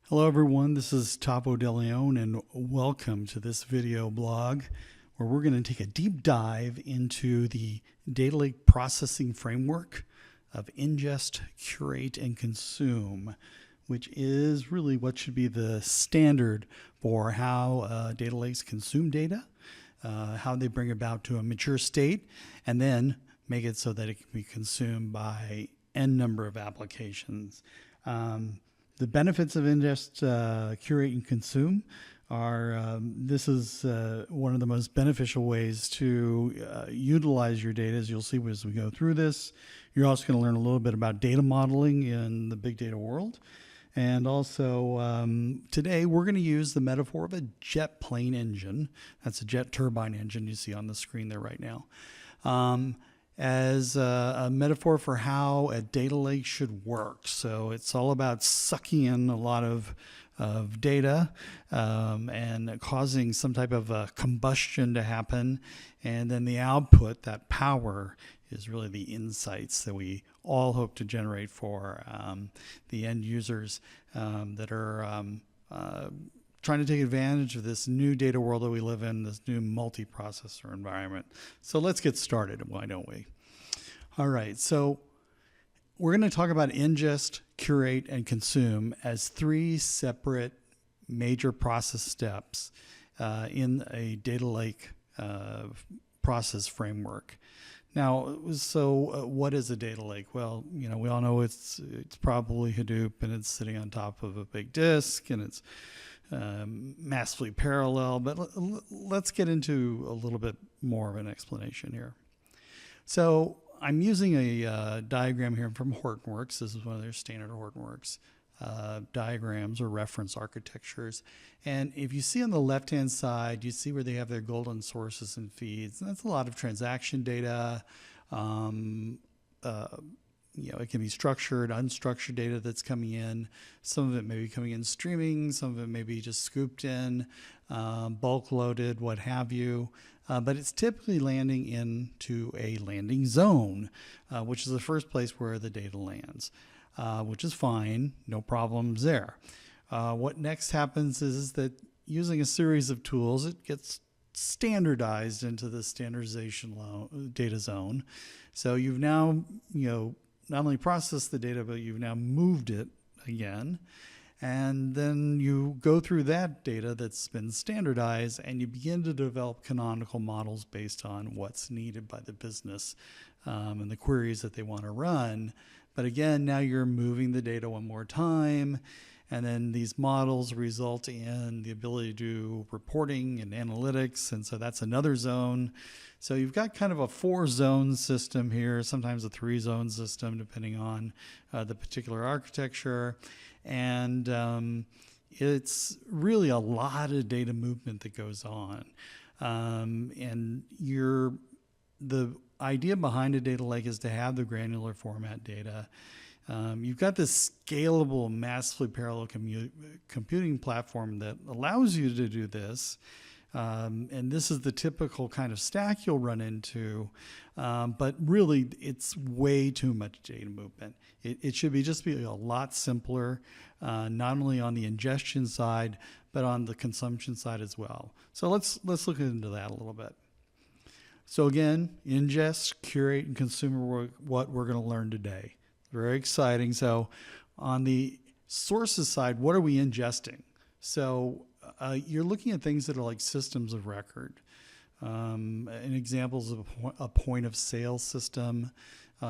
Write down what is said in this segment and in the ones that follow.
Hello everyone, this is Topo De Leon and welcome to this video blog where we're going to take a deep dive into the data lake processing framework of ingest, curate, and consume, which is really what should be the standard for how data lakes consume data, how they bring about to a mature state, and then make it so that it can be consumed by n number of applications. The benefits of ingest, curate, and consume are this is one of the most beneficial ways to utilize your data, as you'll see as we go through this. You're also going to learn a little bit about data modeling in the big data world. And also today we're going to use the metaphor of a jet plane engine. That's a jet turbine engine you see on the screen there right now. As a metaphor for how a data lake should work. So it's all about sucking in a lot of data and causing some type of combustion to happen. And then the output, that power, is really the insights that we all hope to generate for the end users that are trying to take advantage of this new data world that we live in, this new multi-processor environment. So let's get started, why don't we? All right, so we're going to talk about ingest, curate, and consume as three separate major process steps in a data lake process framework. Now, what is a data lake? Well, we all know it's probably Hadoop, and it's sitting on top of a big disk, and it's massively parallel, but let's get into a little bit more of an explanation here. So I'm using a diagram here from Hortonworks. This is one of their standard Hortonworks diagrams or reference architectures. And if you see on the left-hand side, you see where they have their golden sources and feeds. And that's a lot of transaction data. It can be structured, unstructured data that's coming in. Some of it may be coming in streaming, some of it may be just scooped in, bulk loaded, what have you. But it's typically landing into a landing zone, which is the first place where the data lands, which is fine, no problems there. What next happens is that using a series of tools, it gets standardized into the standardization data zone. So you've now, not only processed the data, but you've now moved it again. And then you go through that data that's been standardized and you begin to develop canonical models based on what's needed by the business and the queries that they want to run. But again, now you're moving the data one more time. And then these models result in the ability to do reporting and analytics. And so that's another zone. So you've got kind of a 4-zone system here, sometimes a 3-zone system, depending on the particular architecture. And it's really a lot of data movement that goes on. And the idea behind a data lake is to have the granular format data. You've got this scalable, massively parallel computing platform that allows you to do this. And this is the typical kind of stack you'll run into. But really, it's way too much data movement. It should just be a lot simpler, not only on the ingestion side, but on the consumption side as well. So let's look into that a little bit. So again, ingest, curate, and consume are what we're going to learn today. Very exciting. So on the sources side, what are we ingesting? So you're looking at things that are like systems of record. And examples of a point of sale system.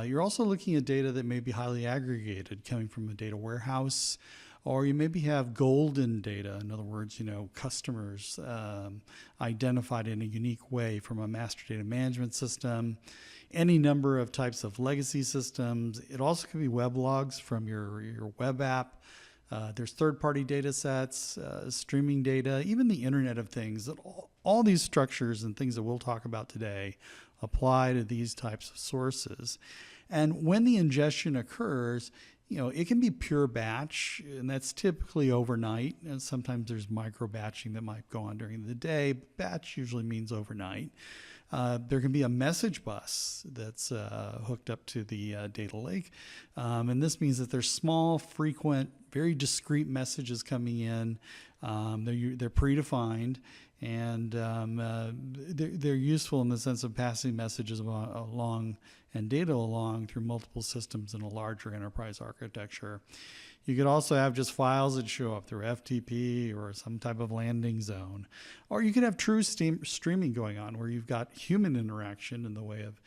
You're also looking at data that may be highly aggregated, coming from a data warehouse, or you maybe have golden data. In other words, customers identified in a unique way from a master data management system. Any number of types of legacy systems. It also can be web logs from your web app. There's third-party data sets, streaming data, even the Internet of Things. All these structures and things that we'll talk about today apply to these types of sources. And when the ingestion occurs, it can be pure batch, and that's typically overnight. And sometimes there's micro batching that might go on during the day. But batch usually means overnight. There can be a message bus that's hooked up to the data lake. And this means that there's small, frequent very discrete messages coming in. They're predefined, and they're useful in the sense of passing messages along and data along through multiple systems in a larger enterprise architecture. You could also have just files that show up through FTP or some type of landing zone. Or you could have true streaming going on where you've got human interaction in the way of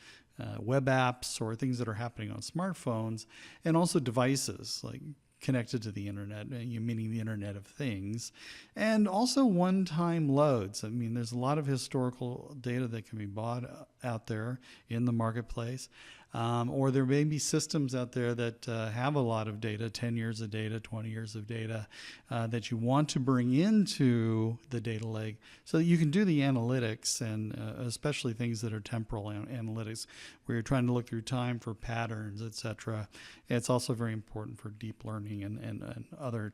web apps or things that are happening on smartphones, and also devices like connected to the internet, meaning the Internet of Things, and also one-time loads. I mean, there's a lot of historical data that can be bought out there in the marketplace. Or there may be systems out there that have a lot of data, 10 years of data, 20 years of data, that you want to bring into the data lake so that you can do the analytics, and especially things that are temporal analytics, where you're trying to look through time for patterns, etc. It's also very important for deep learning and other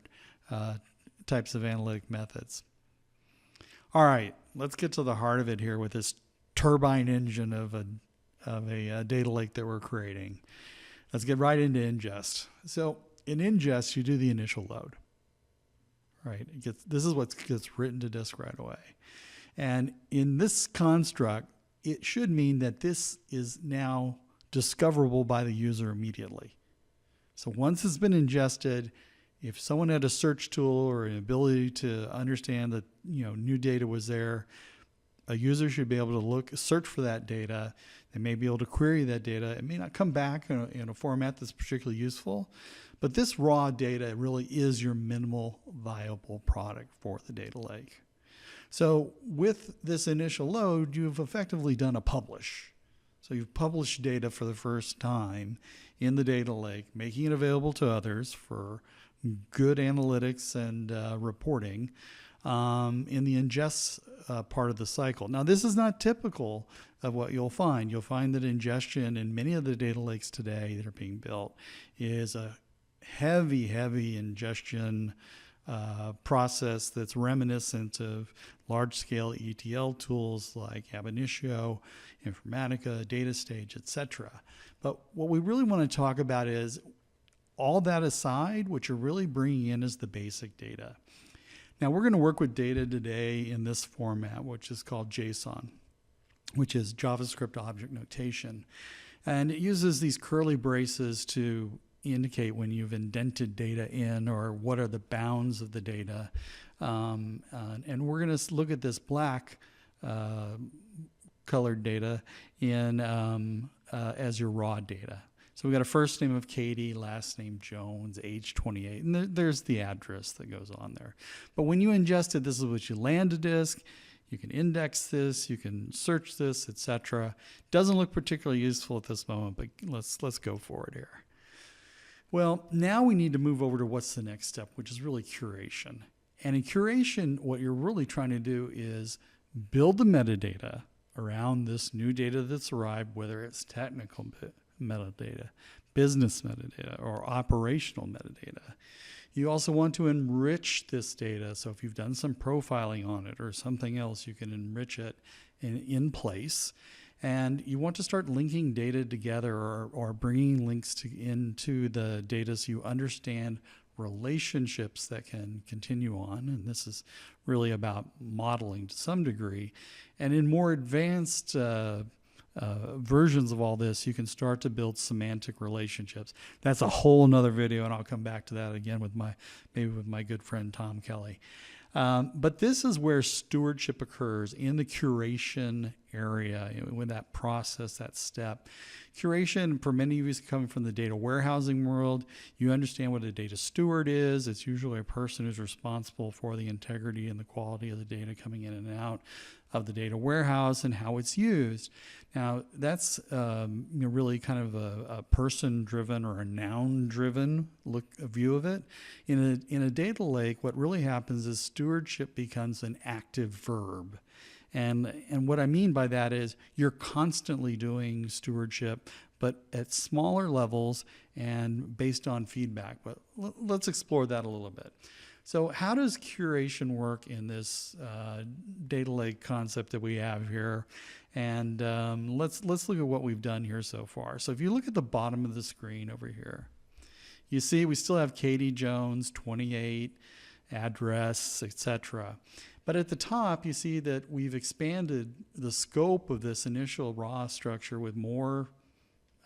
types of analytic methods. All right, let's get to the heart of it here with this turbine engine of a data lake that we're creating. Let's get right into ingest. So in ingest, you do the initial load, right? This is what gets written to disk right away. And in this construct, it should mean that this is now discoverable by the user immediately. So once it's been ingested, if someone had a search tool or an ability to understand that new data was there, a user should be able to search for that data. They may be able to query that data. It may not come back in a format that's particularly useful, but this raw data really is your minimal viable product for the data lake. So with this initial load, you've effectively done a publish. So you've published data for the first time in the data lake, making it available to others for good analytics and reporting in the ingest part of the cycle. Now, this is not typical of what you'll find. You'll find that ingestion in many of the data lakes today that are being built is a heavy ingestion process that's reminiscent of large-scale ETL tools like Ab Initio, Informatica, DataStage, etc. But what we really want to talk about is all that aside, what you're really bringing in is the basic data. Now, we're going to work with data today in this format, which is called JSON, which is JavaScript Object Notation. And it uses these curly braces to indicate when you've indented data in or what are the bounds of the data. And we're going to look at this black colored data as your raw data. So we got a first name of Katie, last name Jones, age 28, and there's the address that goes on there. But when you ingest it, this is what you land to disk. You can index this, you can search this, etc. Doesn't look particularly useful at this moment, but let's go for it here. Well, now we need to move over to what's the next step, which is really curation. And in curation, what you're really trying to do is build the metadata around this new data that's arrived, whether it's technical metadata, business metadata, or operational metadata. You also want to enrich this data. So if you've done some profiling on it or something else, you can enrich it in place. And you want to start linking data together or bringing links into the data so you understand relationships that can continue on. And this is really about modeling to some degree. And in more advanced versions of all this, you can start to build semantic relationships. That's a whole nother video, and I'll come back to that again with my good friend Tom Kelly. But this is where stewardship occurs in the curation area, with that process, that step. Curation, for many of you coming from the data warehousing world, you understand what a data steward is. It's usually a person who's responsible for the integrity and the quality of the data coming in and out of the data warehouse and how it's used. Now, that's really kind of a person-driven or a noun-driven view of it. In a data lake, what really happens is stewardship becomes an active verb. And what I mean by that is you're constantly doing stewardship, but at smaller levels and based on feedback. But let's explore that a little bit. So how does curation work in this data lake concept that we have here? And let's look at what we've done here so far. So if you look at the bottom of the screen over here, You see, we still have Katie Jones, 28, address, etc. But at the top, you see that we've expanded the scope of this initial raw structure with more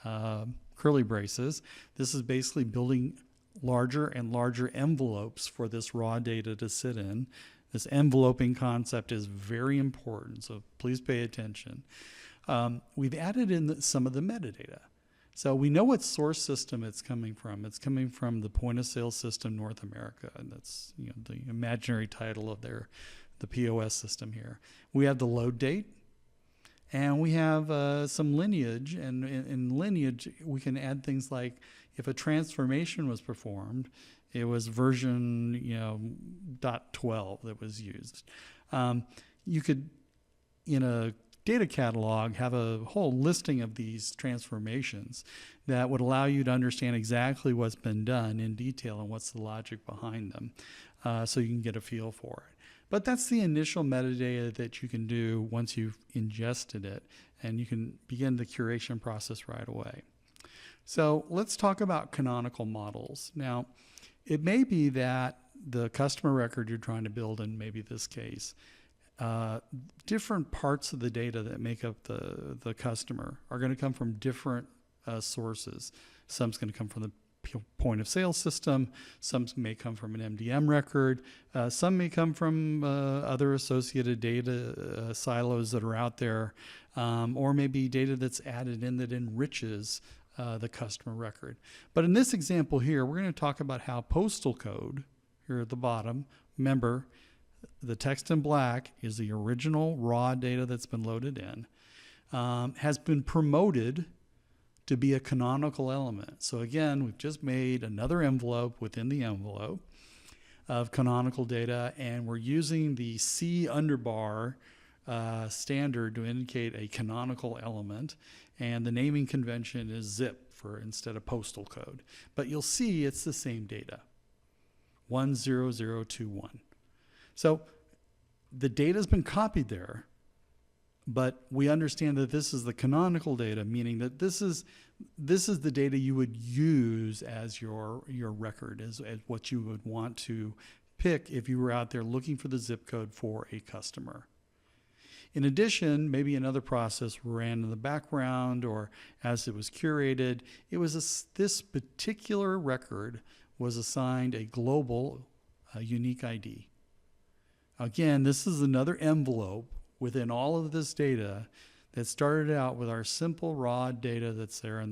curly braces. This is basically building larger and larger envelopes for this raw data to sit in. This enveloping concept is very important, so please pay attention. We've added in some of the metadata. So we know what source system it's coming from. It's coming from the point of sale system North America, and that's the imaginary title of the POS system here. We have the load date, and we have some lineage, and in lineage we can add things like if a transformation was performed, it was version .12 that was used. You could, in a data catalog, have a whole listing of these transformations that would allow you to understand exactly what's been done in detail and what's the logic behind them, so you can get a feel for it. But that's the initial metadata that you can do once you've ingested it, and you can begin the curation process right away. So let's talk about canonical models. Now, it may be that the customer record you're trying to build, in maybe this case, different parts of the data that make up the customer are going to come from different sources. Some's going to come from the point of sale system, some may come from an MDM record, some may come from other associated data silos that are out there, or maybe data that's added in that enriches the customer record. But in this example here, we're going to talk about how postal code, here at the bottom, remember, the text in black is the original raw data that's been loaded in, has been promoted to be a canonical element. So again, we've just made another envelope within the envelope of canonical data, and we're using the C underbar standard to indicate a canonical element, and the naming convention is zip for instead of postal code. But you'll see it's the same data, 10021. So the data has been copied there, but we understand that this is the canonical data, meaning that this is the data you would use as your record, as what you would want to pick if you were out there looking for the zip code for a customer. In addition, maybe another process ran in the background, or as it was curated, it was this particular record was assigned a global unique ID. Again, this is another envelope within all of this data that started out with our simple raw data that's there in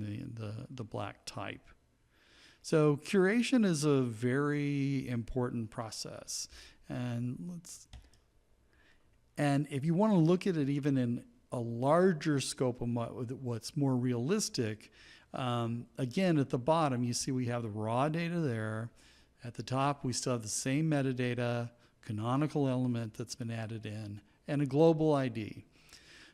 the black type. So curation is a very important process. And if you want to look at it even in a larger scope of what's more realistic, again, at the bottom, you see we have the raw data there. At the top, we still have the same metadata, canonical element that's been added in, and a global ID.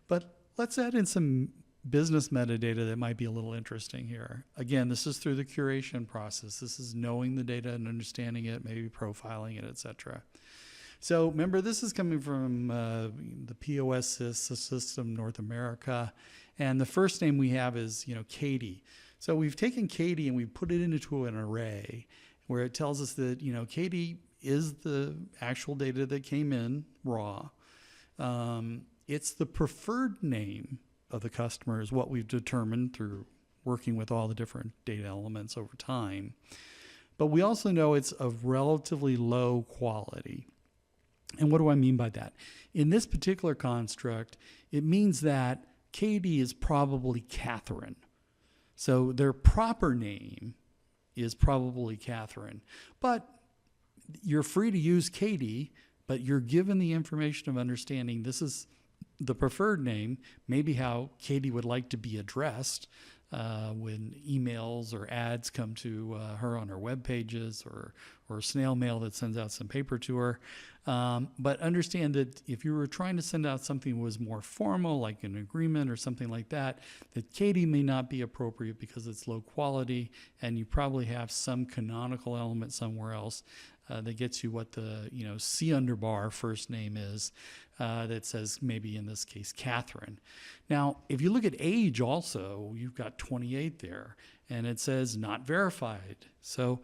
But let's add in some business metadata that might be a little interesting here. Again, this is through the curation process. This is knowing the data and understanding it, maybe profiling it, etc. So remember, this is coming from the POS system North America, and the first name we have is Katie. So we've taken Katie and we put it into an array where it tells us that Katie is the actual data that came in raw. It's the preferred name of the customer is what we've determined through working with all the different data elements over time. But we also know it's of relatively low quality. And what do I mean by that? In this particular construct, it means that Katie is probably Catherine. So their proper name is probably Catherine. But you're free to use Katie, but you're given the information of understanding this is the preferred name, maybe how Katie would like to be addressed when emails or ads come to her on her web pages, or snail mail that sends out some paper to her. But understand that if you were trying to send out something that was more formal, like an agreement or something like that, that Katie may not be appropriate because it's low quality, and you probably have some canonical element somewhere else that gets you what the C underbar first name is, that says maybe in this case Catherine. Now, if you look at age also, you've got 28 there, and it says not verified. So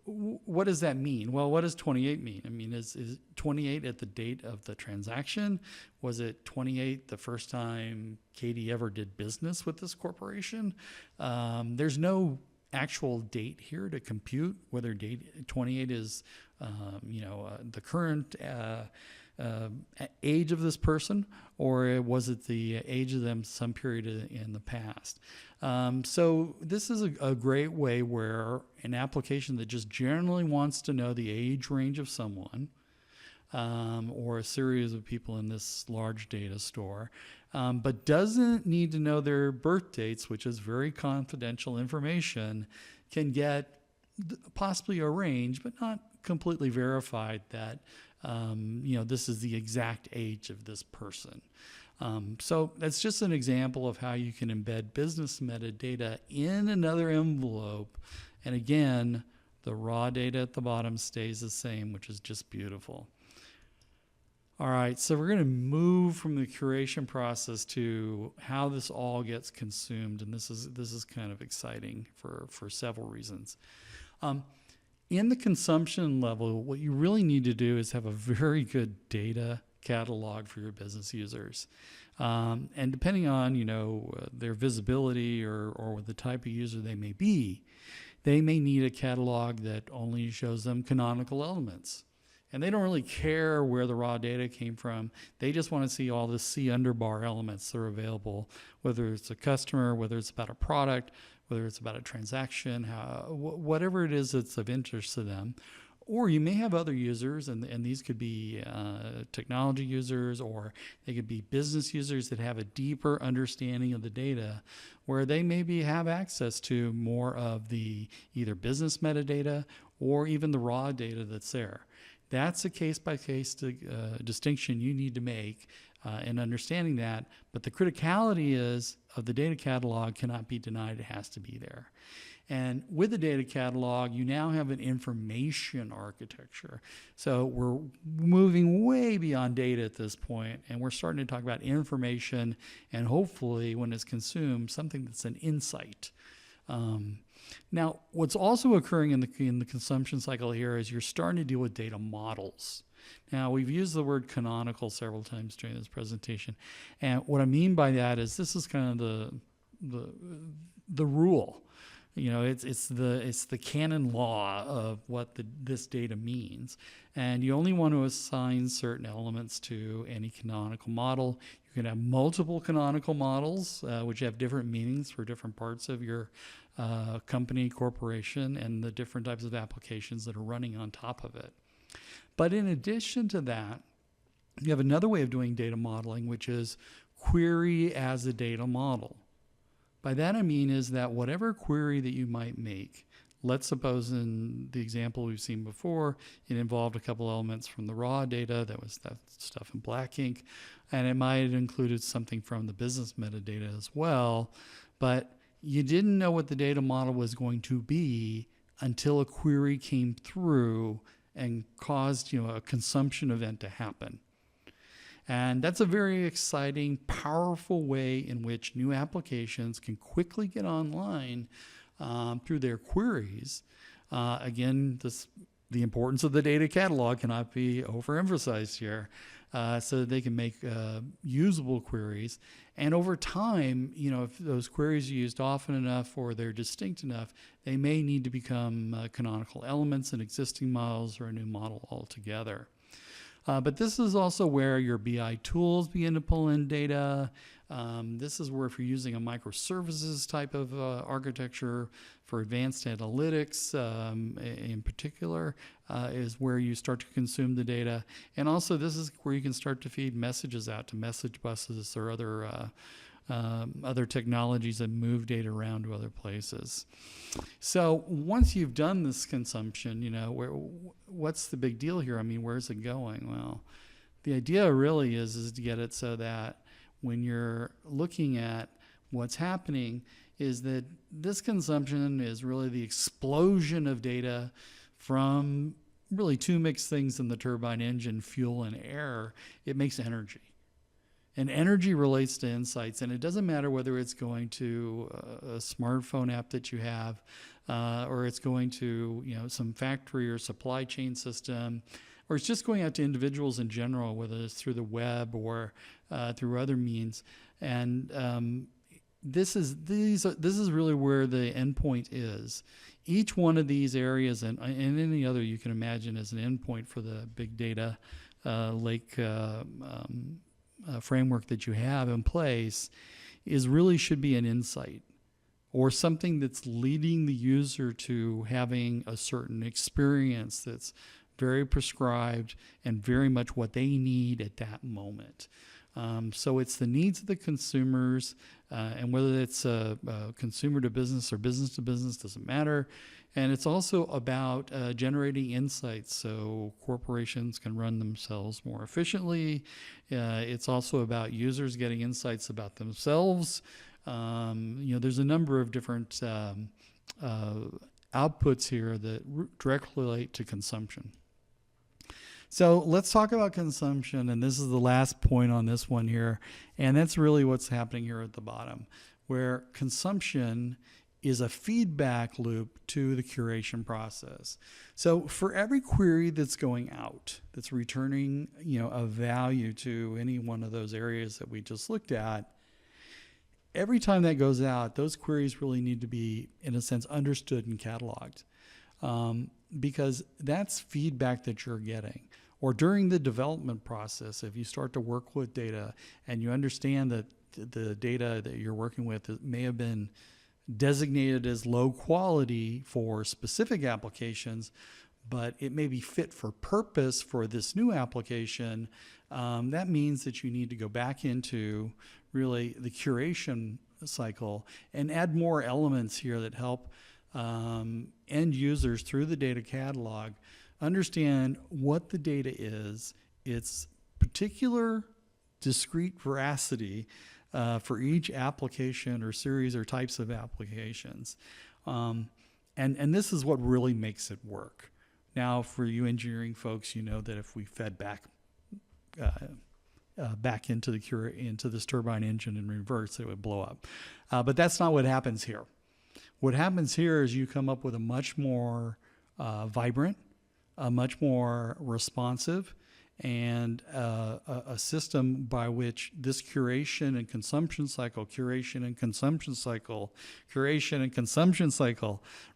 what does that mean? Well, what does 28 mean? I mean, is 28 at the date of the transaction? Was it 28 the first time Katie ever did business with this corporation? There's no actual date here to compute whether date 28 is the current age of this person, or was it the age of them some period in the past. So this is a great way where an application that just generally wants to know the age range of someone or a series of people in this large data store, but doesn't need to know their birth dates, which is very confidential information, can get possibly a range, but not completely verified that this is the exact age of this person. So that's just an example of how you can embed business metadata in another envelope. And again, the raw data at the bottom stays the same, which is just beautiful. All right, so we're going to move from the curation process to how this all gets consumed, and this is kind of exciting for several reasons. In the consumption level, what you really need to do is have a very good data catalog for your business users. And depending on, their visibility or the type of user they may be, they may need a catalog that only shows them canonical elements. And they don't really care where the raw data came from. They just want to see all the C underbar elements that are available, whether it's a customer, whether it's about a product, whether it's about a transaction, whatever it is that's of interest to them. Or you may have other users, and these could be technology users, or they could be business users that have a deeper understanding of the data, where they maybe have access to more of the either business metadata or even the raw data that's there. That's a case-by-case distinction you need to make in understanding that, but the criticality of the data catalog cannot be denied. It has to be there. And with the data catalog, you now have an information architecture. So we're moving way beyond data at this point, and we're starting to talk about information, and hopefully, when it's consumed, something that's an insight. Now, what's also occurring in the consumption cycle here is you're starting to deal with data models. Now, we've used the word canonical several times during this presentation, and what I mean by that is this is kind of the rule. It's the canon law of what this data means, and you only want to assign certain elements to any canonical model. You can have multiple canonical models, which have different meanings for different parts of your company, corporation, and the different types of applications that are running on top of it. But in addition to that, you have another way of doing data modeling, which is query as a data model. By that I mean is that whatever query that you might make, let's suppose in the example we've seen before, it involved a couple elements from the raw data, that was that stuff in black ink, and it might have included something from the business metadata as well, but you didn't know what the data model was going to be until a query came through and caused a consumption event to happen. And that's a very exciting, powerful way in which new applications can quickly get online through their queries. Again, the importance of the data catalog cannot be overemphasized here, so that they can make usable queries. And over time, if those queries are used often enough or they're distinct enough, they may need to become canonical elements in existing models or a new model altogether. But this is also where your BI tools begin to pull in data. This is where if you're using a microservices type of architecture for advanced analytics in particular, is where you start to consume the data. And also this is where you can start to feed messages out to message buses or other technologies that move data around to other places. So once you've done this consumption, what's the big deal here? I mean, where's it going? Well, the idea really is to get it so that when you're looking at what's happening is that this consumption is really the explosion of data from really two mixed things in the turbine engine, fuel and air. It makes energy. And energy relates to insights, and it doesn't matter whether it's going to a smartphone app that you have, or it's going to some factory or supply chain system, or it's just going out to individuals in general, whether it's through the web or through other means. And this is really where the endpoint is. Each one of these areas and any other you can imagine as an endpoint for the big data lake framework that you have in place should be an insight or something that's leading the user to having a certain experience that's very prescribed and very much what they need at that moment. So it's the needs of the consumers, and whether it's consumer to business or business to business doesn't matter. And it's also about generating insights so corporations can run themselves more efficiently. It's also about users getting insights about themselves. There's a number of different outputs here that directly relate to consumption. So let's talk about consumption, and this is the last point on this one here, and that's really what's happening here at the bottom, where consumption is a feedback loop to the curation process. So for every query that's going out, that's returning, a value to any one of those areas that we just looked at, every time that goes out, those queries really need to be, in a sense, understood and cataloged, because that's feedback that you're getting. Or during the development process, if you start to work with data and you understand that the data that you're working with may have been designated as low quality for specific applications, but it may be fit for purpose for this new application, that means that you need to go back into really the curation cycle and add more elements here that help end users through the data catalog understand what the data is, its particular discrete veracity for each application or series or types of applications. And this is what really makes it work. Now, for you engineering folks, you know that if we fed back into into this turbine engine in reverse, it would blow up. But that's not what happens here. What happens here is you come up with a much more vibrant, a much more responsive, and a system by which this curation and consumption cycle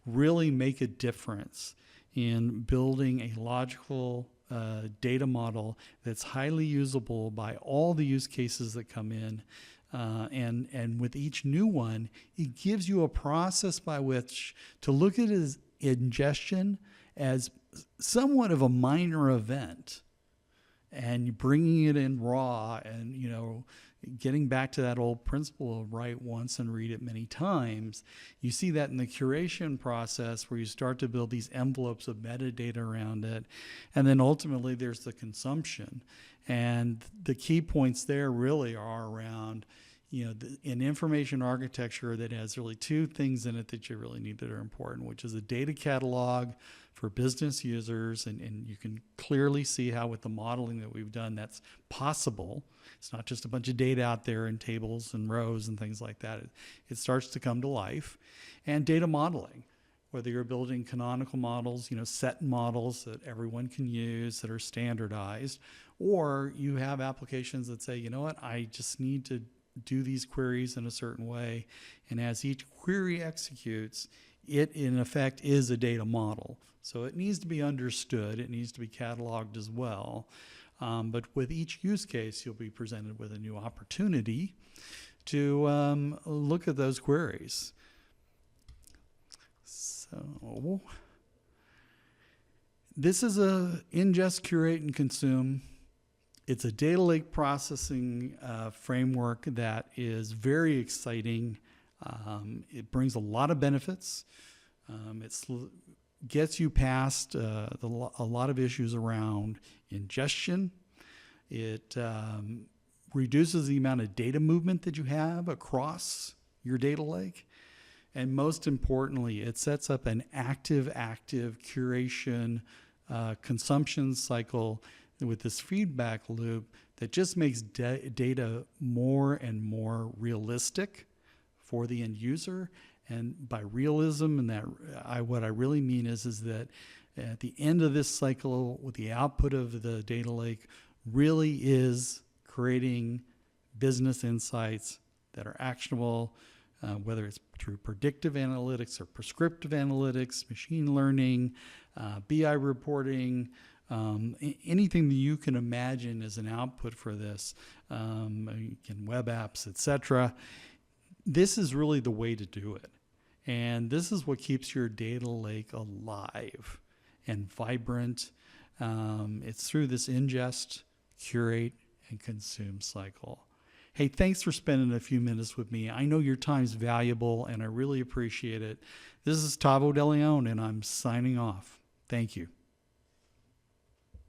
really make a difference in building a logical data model that's highly usable by all the use cases that come in. And with each new one, it gives you a process by which to look at it as ingestion as somewhat of a minor event, and bringing it in raw, and getting back to that old principle of write once and read it many times. You see that in the curation process, where you start to build these envelopes of metadata around it, and then ultimately there's the consumption. And the key points there really are around an information architecture that has really two things in it that you really need that are important, which is a data catalog for business users. And you can clearly see how with the modeling that we've done, that's possible. It's not just a bunch of data out there in tables and rows and things like that. It starts to come to life. And data modeling, whether you're building canonical models, set models that everyone can use that are standardized, or you have applications that say, I just need to do these queries in a certain way, and as each query executes, it in effect is a data model. So it needs to be understood, it needs to be cataloged as well. But with each use case, you'll be presented with a new opportunity to look at those queries. So this is a ingest, curate, and consume. It's a data lake processing framework that is very exciting. It brings a lot of benefits. It gets you past a lot of issues around ingestion. It reduces the amount of data movement that you have across your data lake. And most importantly, it sets up an active curation consumption cycle with this feedback loop that just makes data more and more realistic for the end user. And by realism, and what I really mean is that at the end of this cycle, with the output of the data lake, really is creating business insights that are actionable, whether it's through predictive analytics or prescriptive analytics, machine learning, BI reporting, anything that you can imagine as an output for this, web apps, etc. This is really the way to do it. And this is what keeps your data lake alive and vibrant. It's through this ingest, curate, and consume cycle. Hey, thanks for spending a few minutes with me. I know your time's valuable, and I really appreciate it. This is Tavo De Leon, and I'm signing off. Thank you.